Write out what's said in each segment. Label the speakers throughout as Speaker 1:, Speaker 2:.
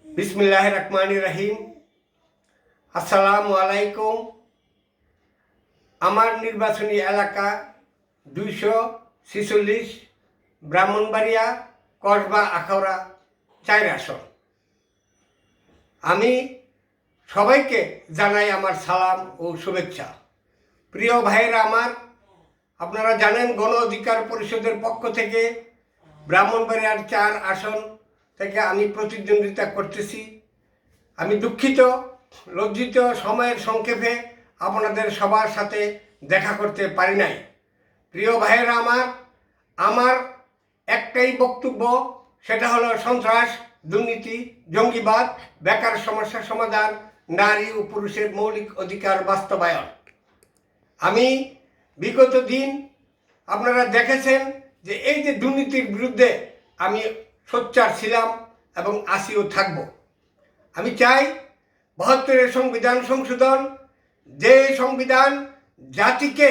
Speaker 1: বিসমিল্লাহির রহমানির রহিম। আসসালামু আলাইকুম। আমার নির্বাচনী এলাকা 246 ব্রাহ্মণবাড়িয়া কসবা আখাউড়া 4 আসন। আমি সবাইকে জানাই আমার সালাম ও শুভেচ্ছা। প্রিয় ভাইয়েরা আমার, আপনারা জানেন গণ অধিকার পরিষদের পক্ষ থেকে ব্রাহ্মণবাড়িয়ার 4 আসন থেকে আমি প্রতিদ্বন্দ্বিতা করতেছি। আমি দুঃখিত, লজ্জিত, সময়ের সংক্ষেপে আপনাদের সবার সাথে দেখা করতে পারি নাই। প্রিয় ভাইয়েরা আমার একটাই বক্তব্য, সেটা হলো সন্ত্রাস, দুর্নীতি, জঙ্গিবাদ, বেকার সমস্যা সমাধান, নারী ও পুরুষের মৌলিক অধিকার বাস্তবায়ন। আমি বিগত দিন আপনারা দেখেছেন যে এই যে দুর্নীতির বিরুদ্ধে আমি সোচ্চার ছিলাম এবং আসিও থাকব। আমি চাই 72-এর সংবিধান সংশোধন, যে সংবিধান জাতিকে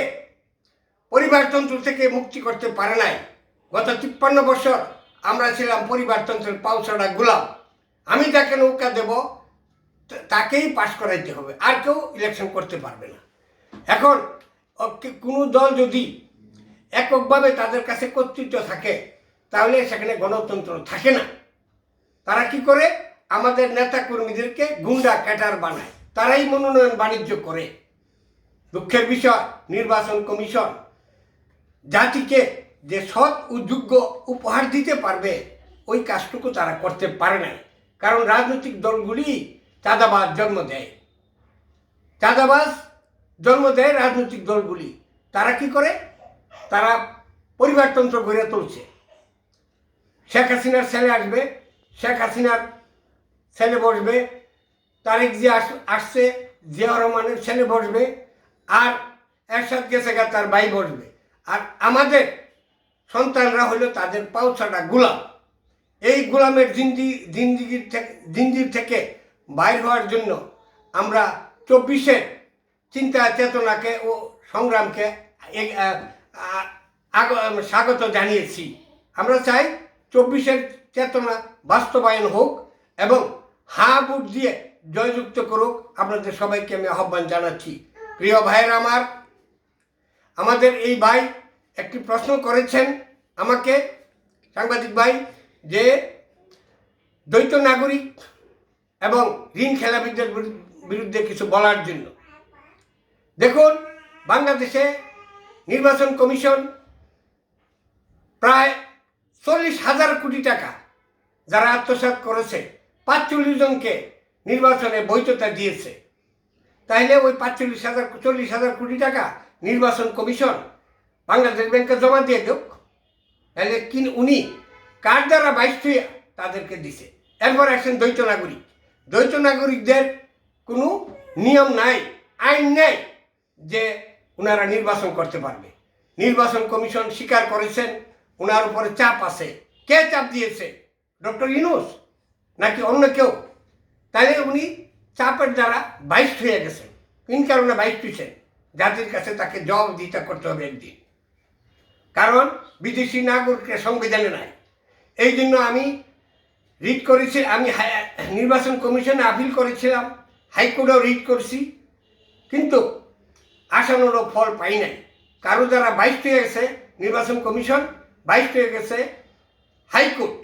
Speaker 1: পরিবারতন্ত্র থেকে মুক্তি করতে পারে নাই। গত 53 বছর আমরা ছিলাম পরিবারতন্ত্রের পাউছাড়া গোলাম। আমি যাকে নৌকা দেব তাকেই পাশ করাইতে হবে, আর কেউ ইলেকশন করতে পারবে না। এখন কোনো দল যদি এককভাবে তাদের কাছে কর্তৃত্ব থাকে তাহলে সেখানে গণতন্ত্র থাকে না। তারা কি করে? আমাদের নেতা কর্মীদেরকে গুন্ডা ক্যাটার বানায়, তারাই মনোনয়ন বাণিজ্য করে। দুঃখের বিষয়, নির্বাচন কমিশন জাতিকে যে সৎ ও যোগ্য উপহার দিতে পারবে ওই কাজটুকু তারা করতে পারে না। কারণ রাজনৈতিক দলগুলি চাঁদাবাজ জন্ম দেয়, রাজনৈতিক দলগুলি। তারা কি করে? তারা পরিবারতন্ত্র গড়ে তুলছে। শেখ হাসিনার ছেলে আসবে, শেখ হাসিনার ছেলে বসবে, তারেক জিয়া আসছে, জিয়া রহমানের ছেলে বসবে, আর এরশাদ গেছে গা তার ভাই বসবে। আর আমাদের সন্তানরা হলো তাদের পাউছাটা গোলাম। এই গোলামের জিঞ্জির থেকে বাইর হওয়ার জন্য আমরা 24-এর চিন্তা চেতনাকে ও সংগ্রামকে স্বাগত জানিয়েছি। আমরা চাই 24-এর চেতনা বাস্তবায়ন হোক এবং হা ভোট দিয়ে জয়যুক্ত করুক। আপনাদের সবাইকে আমি আহ্বান জানাচ্ছি। প্রিয় ভাইয়েরা আমাদের এই ভাই একটি প্রশ্ন করেছেন আমাকে, সাংবাদিক ভাই, যে দ্বৈত নাগরিক এবং ঋণ খেলাপিদের বিরুদ্ধে কিছু বলার জন্য। দেখুন, বাংলাদেশে নির্বাচন কমিশন প্রায় 40,000 কোটি টাকা যারা আত্মসাৎ করেছে 45 জনকে নির্বাচনে বৈধতা দিয়েছে। তাইলে ওই 40,000 কোটি টাকা নির্বাচন কমিশন বাংলাদেশ ব্যাংকে জমা দিয়ে দেখ। তাহলে উনি কার দ্বারা 22 তাদেরকে দিছে। এরপর আসেন দ্বৈত নাগরিকদের কোনো নিয়ম নাই, আইন নেই যে ওনারা নির্বাচন করতে পারবে। নির্বাচন কমিশন স্বীকার করেছেন ওনার উপরে চাপ আছে। কে চাপ দিয়েছে? ডক্টর ইউনূস নাকি অন্য কেউ? তাহলে উনি চাপের দ্বারা 22 হয়ে গেছেন। কোন কারণে 22 হয়েছেন? জাতির কাছে তাকে জবাবদিহিতা করতে হবে একদিন। কারণ বিদেশি নাগরিকের সংবিধানে নাই। এই জন্য আমি রিট করেছি, আমি নির্বাচন কমিশনে আপিল করেছিলাম, হাইকোর্টেও রিট করছি, কিন্তু আশানুরূপ ফল পাই নাই। কারো দ্বারা 22 হয়ে গেছে নির্বাচন কমিশন, 22 হয়ে গেছে হাইকোর্ট।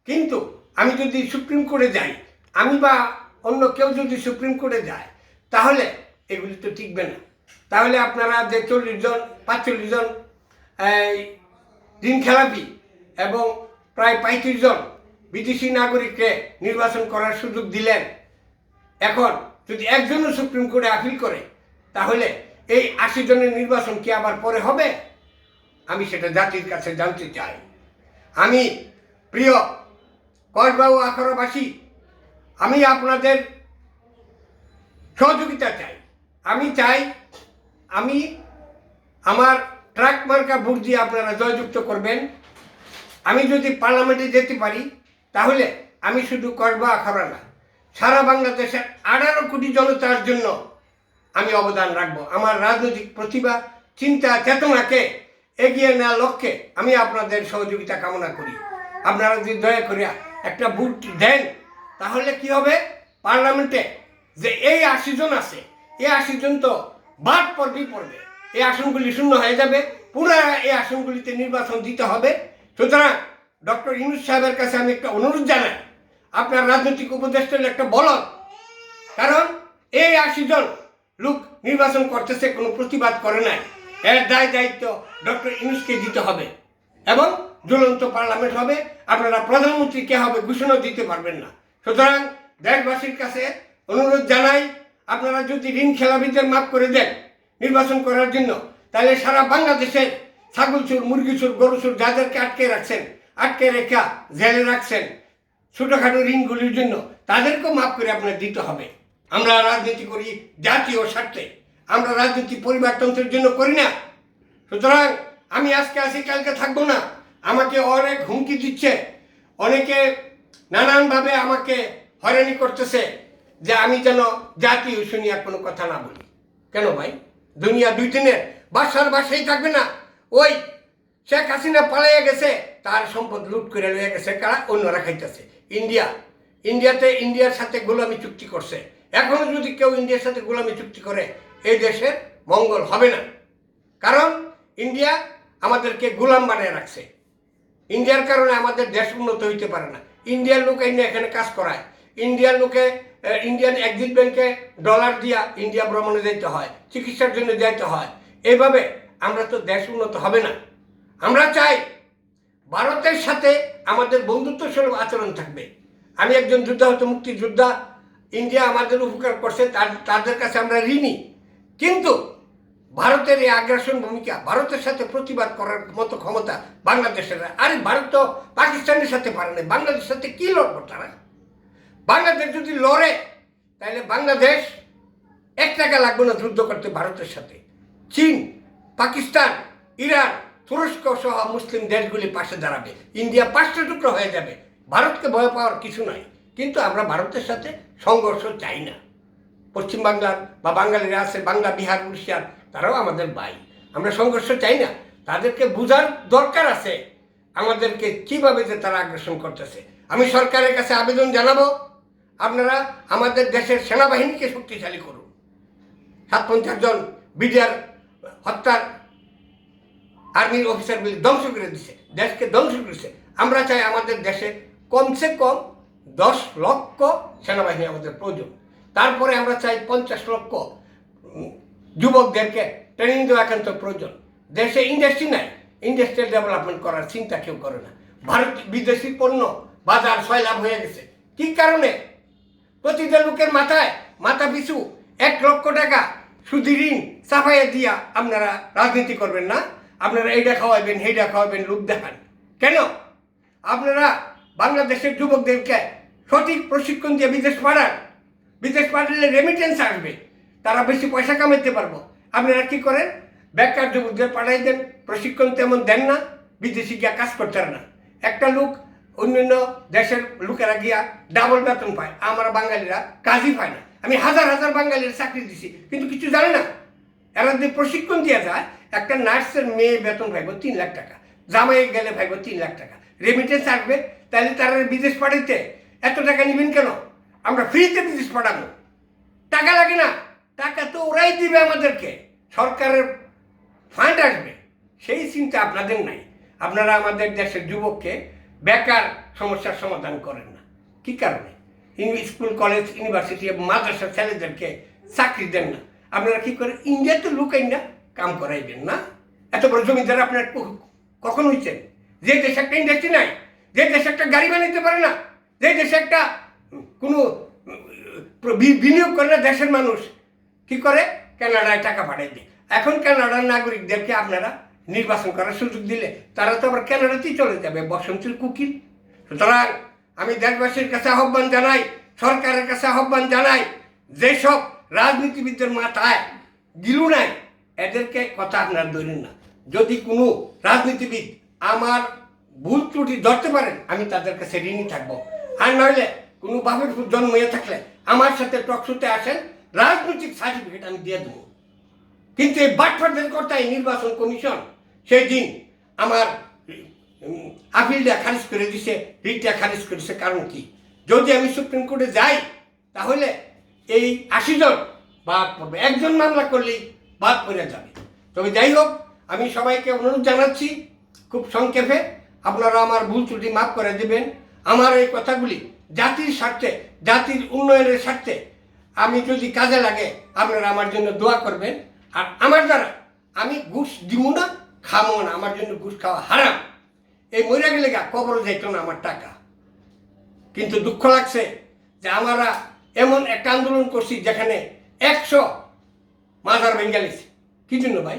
Speaker 1: কিন্তু আমি যদি সুপ্রিম কোর্টে যাই, আমি বা অন্য কেউ যদি সুপ্রিম কোর্টে যায়, তাহলে এগুলি তো টিকবে না। তাহলে আপনারা যে 45 জন ঋণ খেলাপি এবং প্রায় 35 জন বিদেশি নাগরিককে নির্বাচন করার সুযোগ দিলেন, এখন যদি একজনও সুপ্রিম কোর্টে আপিল করে, তাহলে এই 80 জনের নির্বাচন কি আবার পরে হবে? আমি সেটা জাতির কাছে জানতে চাই। আমি প্রিয় কসবা ও আখাউড়াবাসী, আমি আপনাদের সহযোগিতা চাই। আমি আমার ট্রাক মার্কা ভোট দিয়ে আপনারা জয়যুক্ত করবেন। আমি যদি পার্লামেন্টে যেতে পারি, তাহলে আমি শুধু কসবা আখাউড়া না, সারা বাংলাদেশের 18 কোটি জনতার জন্য আমি অবদান রাখবো। আমার রাজনৈতিক প্রতিভা, চিন্তা চেতনাকে এগিয়ে নেওয়ার লক্ষ্যে আমি আপনাদের সহযোগিতা কামনা করি। আপনারা যদি দয়া করে একটা ভোট দেন, তাহলে কি হবে, পার্লামেন্টে যে এই 80 জন আছে, এই 80 জন তো বাদ পড়বে, এই আসনগুলি শূন্য হয়ে যাবে, পুনরায় এই আসনগুলিতে নির্বাচন দিতে হবে। সুতরাং ডক্টর ইউনূস সাহেবের কাছে আমি একটা অনুরোধ জানাই, আপনার রাজনৈতিক উপদেষ্টা হলো একটা বলদ, কারণ এই 80 জন লোক নির্বাচন করতেছে, কোনো প্রতিবাদ করে নাই, এর দায়িত্ব ডক্টর ইউনূসকে দিতে হবে এবং জ্বলন্ত পার্লামেন্ট হবে। আপনারা প্রধানমন্ত্রী কে হবে ঘোষণা দিতে পারবেন না। সুতরাং দেশবাসীর কাছে অনুরোধ জানাই, আপনারা যদি ঋণ খেলাপিদের মাফ করে দেন নির্বাচন করার জন্য, তাহলে সারা বাংলাদেশের ছাগল চোর, মুরগি চোর, গরু চোর যাদেরকে আটকে রেখা জেলে রাখছেন ছোটখাটো ঋণগুলির জন্য, তাদেরকেও মাফ করে আপনার দিতে হবে। আমরা রাজনীতি করি জাতীয় স্বার্থে, আমরা রাজনীতি পরিবারতন্ত্রের জন্য করি না। সুতরাং আমি আজকে আসি, কালকে থাকবো না। আমাকে অনেক হুমকি দিচ্ছে, অনেকে নানানভাবে আমাকে হয়রানি করতেছে যে আমি যেন জাতীয় ইস্যু নিয়ে কোনো কথা না বলি। কেন ভাই, দুনিয়া 2 দিনের বাসায় থাকবে না? ওই শেখ হাসিনা পালাইয়া গেছে, তার সম্পদ লুট করে লইয়া গেছে কারা? অন্যরা খাইতেছে। ইন্ডিয়ার সাথে গোলামি চুক্তি করছে। এখনো যদি কেউ ইন্ডিয়ার সাথে গোলামি চুক্তি করে, এই দেশের মঙ্গল হবে না। কারণ ইন্ডিয়া আমাদেরকে গোলাম বানিয়ে রাখছে। ইন্ডিয়ার কারণে আমাদের দেশ উন্নত হইতে পারে না। ইন্ডিয়ার লোক এখানে কাজ করায়, ইন্ডিয়ার লোকে ইন্ডিয়ান এক্সিম ব্যাংকে ডলার দিয়া ইন্ডিয়া ভ্রমণে যাইতে হয়, চিকিৎসার জন্য যাইতে হয়। এইভাবে আমরা তো দেশ উন্নত হবে না। আমরা চাই ভারতের সাথে আমাদের বন্ধুত্বসুলভ আচরণ থাকবে। আমি একজন যুদ্ধাহত মুক্তিযোদ্ধা, ইন্ডিয়া আমাদের উপকার করছে, তাদের কাছে আমরা ঋণী। কিন্তু ভারতের এই আগ্রাসন ভূমিকা, ভারতের সাথে প্রতিবাদ করার মতো ক্ষমতা বাংলাদেশের। আরে ভারত তো পাকিস্তানের সাথে পারে না, বাংলাদেশের সাথে কি লড়বো তারা? বাংলাদেশ যদি লড়ে, তাহলে বাংলাদেশ 1 টাকা লাগবে না যুদ্ধ করতে ভারতের সাথে। চীন, পাকিস্তান, ইরান, তুরস্ক সহ মুসলিম দেশগুলি পাশে দাঁড়াবে, ইন্ডিয়া 5টা টুকরো হয়ে যাবে। ভারতকে ভয় পাওয়ার কিছু নাই। কিন্তু আমরা ভারতের সাথে সংঘর্ষ চাই না। পশ্চিমবাংলার বা বাঙালিরা আছে, বাংলা, বিহার, উড়িষ্যার, তারাও আমাদের ভাই। আমরা সংঘর্ষ চাই না। তাদেরকে বোঝার দরকার আছে আমাদেরকে কিভাবে যে তারা আগ্রাসন করতেছে। আমি সরকারের কাছে আবেদন জানাবো, আপনারা আমাদের দেশের সেনাবাহিনীকে শক্তিশালী করুন। 57 জন বিডিআর হত্যার আর্মির অফিসারগুলি ধ্বংস করে দিচ্ছে, দেশকে ধ্বংস করেছে। আমরা চাই আমাদের দেশে কমসে কম 10 লক্ষ সেনাবাহিনী আমাদের প্রয়োজন। তারপরে আমরা চাই 50 লক্ষ যুবকদেরকে ট্রেনিং দেওয়া একান্ত প্রয়োজন। দেশে ইন্ডাস্ট্রি নাই, ইন্ডাস্ট্রিয়াল ডেভেলপমেন্ট করার চিন্তা কেউ করে না। ভারত বিদেশি পণ্য বাজার সয়লাভ হয়ে গেছে। কি কারণে? প্রতিটা লোকের মাথা পিছু 1 লক্ষ টাকা সুদি ঋণ চাপাইয়া দিয়া আপনারা রাজনীতি করবেন না। আপনারা এইটা খাওয়াবেন, সেইটা খাওয়াবেন, লোক দেখান। কেন? আপনারা বাংলাদেশের যুবকদেরকে সঠিক প্রশিক্ষণ দিয়ে বিদেশ পাঠালে রেমিটেন্স আসবে, তারা বেশি পয়সা কামাইতে পারবো। আপনারা কি করেন? বেকার যুবকদের পাঠাই দেন, প্রশিক্ষণ তেমন দেন না, বিদেশি গিয়া কাজ করতে না। একটা লোক অন্যান্য দেশের লোকেরা গিয়া ডাবল বেতন পায়, আমরা বাঙালিরা কাজই পায় না। আমি হাজার বাঙালির চাকরি দিছি, কিন্তু কিছু জানে না। এরা যদি প্রশিক্ষণ দেওয়া যায়, একটা নার্সের মেয়ে বেতন পাইব 3 লাখ টাকা, জামাই গেলে পাইব 3 লাখ টাকা, রেমিটেন্স আসবে। তাহলে তারা বিদেশ পাঠাইতে এত টাকা নেবেন কেন? আমরা ফ্রিতে বিদেশ পাঠাবো, টাকা লাগে না। টাকা তো ওরাই দিবে আমাদেরকে, সরকারের ফান্ড আসবে। সেই চিন্তা আপনাদের নাই। আপনারা আমাদের দেশের যুবককে বেকার সমস্যার সমাধান করেন না। কি কারণে? স্কুল, কলেজ, ইউনিভার্সিটি এবং মাদ্রাসার ছেলেদেরকে চাকরি দেন না। আপনারা কি করে? ইন্ডিয়াতে লুকাই না কাম করাইবেন না। এত বড় জমিদার আপনার কখন হয়েছেন? যে দেশে একটা ইন্ডাস্ট্রি নাই, যে দেশে একটা গাড়ি বানাইতে পারে না, যে দেশে একটা কোনো বিনিয়োগ করে না, দেশের মানুষ কি করে? কানাডায় টাকা পাঠাই দেয়। এখন কানাডার নাগরিকদেরকে আপনারা নির্বাচন করার সুযোগ দিলে তারা তো আবার কানাডাতেই চলে যাবে, বসন্তের কুকিল। সুতরাং আমি দেশবাসীর কাছে আহ্বান জানাই, সরকারের কাছে আহ্বান জানাই, যেসব রাজনীতিবিদদের মাথায় গিলু নাই, এদেরকে কথা আপনার ধরেন না। যদি কোনো রাজনীতিবিদ আমার ভুল ত্রুটি ধরতে পারেন, আমি তাদের কাছে ঋণী থাকবো। আর নইলে কোনো বাপের জন্ম হয়ে থাকলে আমার সাথে টকশোতে আসেন, রাজনৈতিক সার্টিফিকেট আমি দিয়ে দেবো। কিন্তু এই বাটফাটদের কর্তায় নির্বাচন কমিশন সেই দিন আমার আপিলটা খারিজ করে দিছে, রিটটা খারিজ করেছে। কারণ কি? যদি আমি সুপ্রিম কোর্টে যাই তাহলে এই 80 জন বাদ পড়বে, একজন মামলা করলেই বাদ পড়ে যাবে। তবে যাই হোক, আমি সবাইকে অনুরোধ জানাচ্ছি খুব সংক্ষেপে আপনারা আমার ভুল ত্রুটি মাফ করে দেবেন। আমার এই কথাগুলি জাতির স্বার্থে, জাতির উন্নয়নের স্বার্থে আমি যদি কাজে লাগে আপনারা আমার জন্য দোয়া করবেন। আর আমার দ্বারা আমি ঘুষ দিব না, খামো না, আমার জন্য ঘুষ খাওয়া হারাম। এই মরে গেলে কবর যাইতো না আমার টাকা। কিন্তু দুঃখ লাগছে যে আমরা এমন একটা আন্দোলন করছি যেখানে 100 মাজার ভেঙে গেছে। কি জন্য ভাই?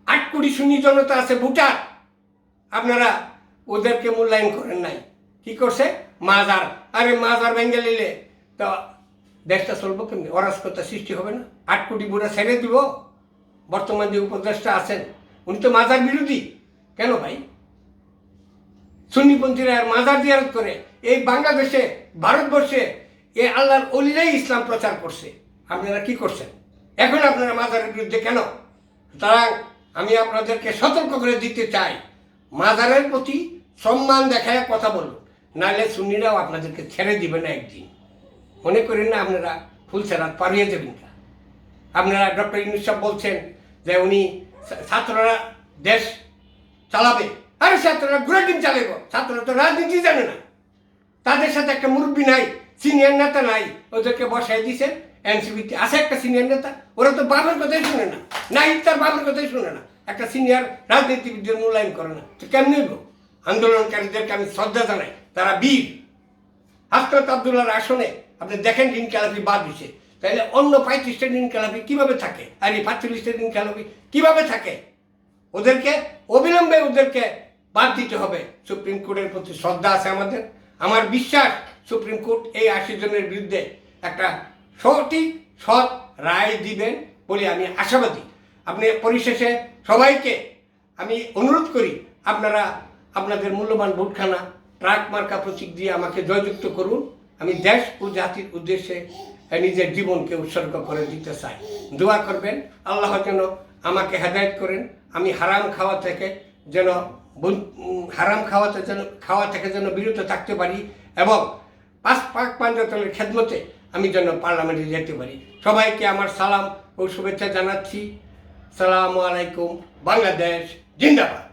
Speaker 1: 8 কোটি সুন্নি জনতা আছে ভোটার, আপনারা ওদেরকে মূল্যায়ন করেন নাই। কি করছে? মাজার। আরে মাজার ভেঙে নিলে তো দেশটা চলবো কেমনি? অরাজকতা সৃষ্টি হবে না? 8 কোটি ভোটার ছেড়ে দিব? বর্তমান যে উপদেষ্টা আছেন উনি তো মাজার বিরোধী। কেন ভাই? সুন্নিপন্থীরা আর মাজার জিয়ারত করে। এই বাংলাদেশে, ভারতবর্ষে এই আল্লাহর অলিরাই ইসলাম প্রচার করছে। আপনারা কি করছেন? এখন আপনারা মাজারের বিরুদ্ধে কেন? সুতরাং আমি আপনাদেরকে সতর্ক করে দিতে চাই, মাজারের প্রতি সম্মান দেখায় কথা বলুন, নাহলে সুন্নিরাও আপনাদেরকে ছেড়ে দিবে না একদিন। মনে করেন না আপনারা ফুলসেরাত পারিয়ে দেবেন না। আপনারা ডক্টর ইউনূস সাহেব বলছেন যে উনি ছাত্ররা দেশ চালাবে। আরে ছাত্ররা ঘুরে দিন চালাইব। ছাত্ররা তো রাজনীতি জানে না, তাদের সাথে একটা মুরব্বী নাই, সিনিয়র নেতা নাই, ওদেরকে বসাই দিয়েছেন। এনসিপিতে আছে একটা সিনিয়র নেতা, ওরা তো বাবার কথাই শুনে না, নাই তার বাবার কথাই শুনে না, একটা সিনিয়র রাজনীতিবিদদের মূল্যায়ন করে না। তো কেমনি হইব? আন্দোলনকারীদেরকে আমি শ্রদ্ধা জানাই, তারা বীর। হাসনাত আবদুল্লাহর আসনে আপনি দেখেন ইনকালাফি বাদ দিচ্ছে, তাহলে অন্য 35টা ইনকালাফি কীভাবে থাকে? আর এই 45টা ইনকালাফি কীভাবে থাকে? ওদেরকে অবিলম্বে ওদেরকে বাদ দিতে হবে। সুপ্রিম কোর্টের প্রতি শ্রদ্ধা আছে আমাদের। আমার বিশ্বাস সুপ্রিম কোর্ট এই 80 জনের বিরুদ্ধে একটা সঠিক সৎ রায় দিবেন বলে আমি আশাবাদী। আপনি পরিশেষে সবাইকে আমি অনুরোধ করি, আপনারা আপনাদের মূল্যবান ভোটখানা ট্রাক মার্কা প্রতীক দিয়ে আমাকে জয়যুক্ত করুন। আমি দেশ ও জাতির উদ্দেশ্যে নিজের জীবনকে উৎসর্গ করে দিতে চাই। দোয়া করবেন আল্লাহ যেন আমাকে হেদায়েত করেন, আমি হারাম খাওয়া থেকে যেন বিরত থাকতে পারি এবং পাক পাঞ্জাতনের খেদমতে আমি যেন পার্লামেন্টে যেতে পারি। সবাইকে আমার সালাম ও শুভেচ্ছা জানাচ্ছি। সালামু আলাইকুম। বাংলাদেশ জিন্দাবাদ।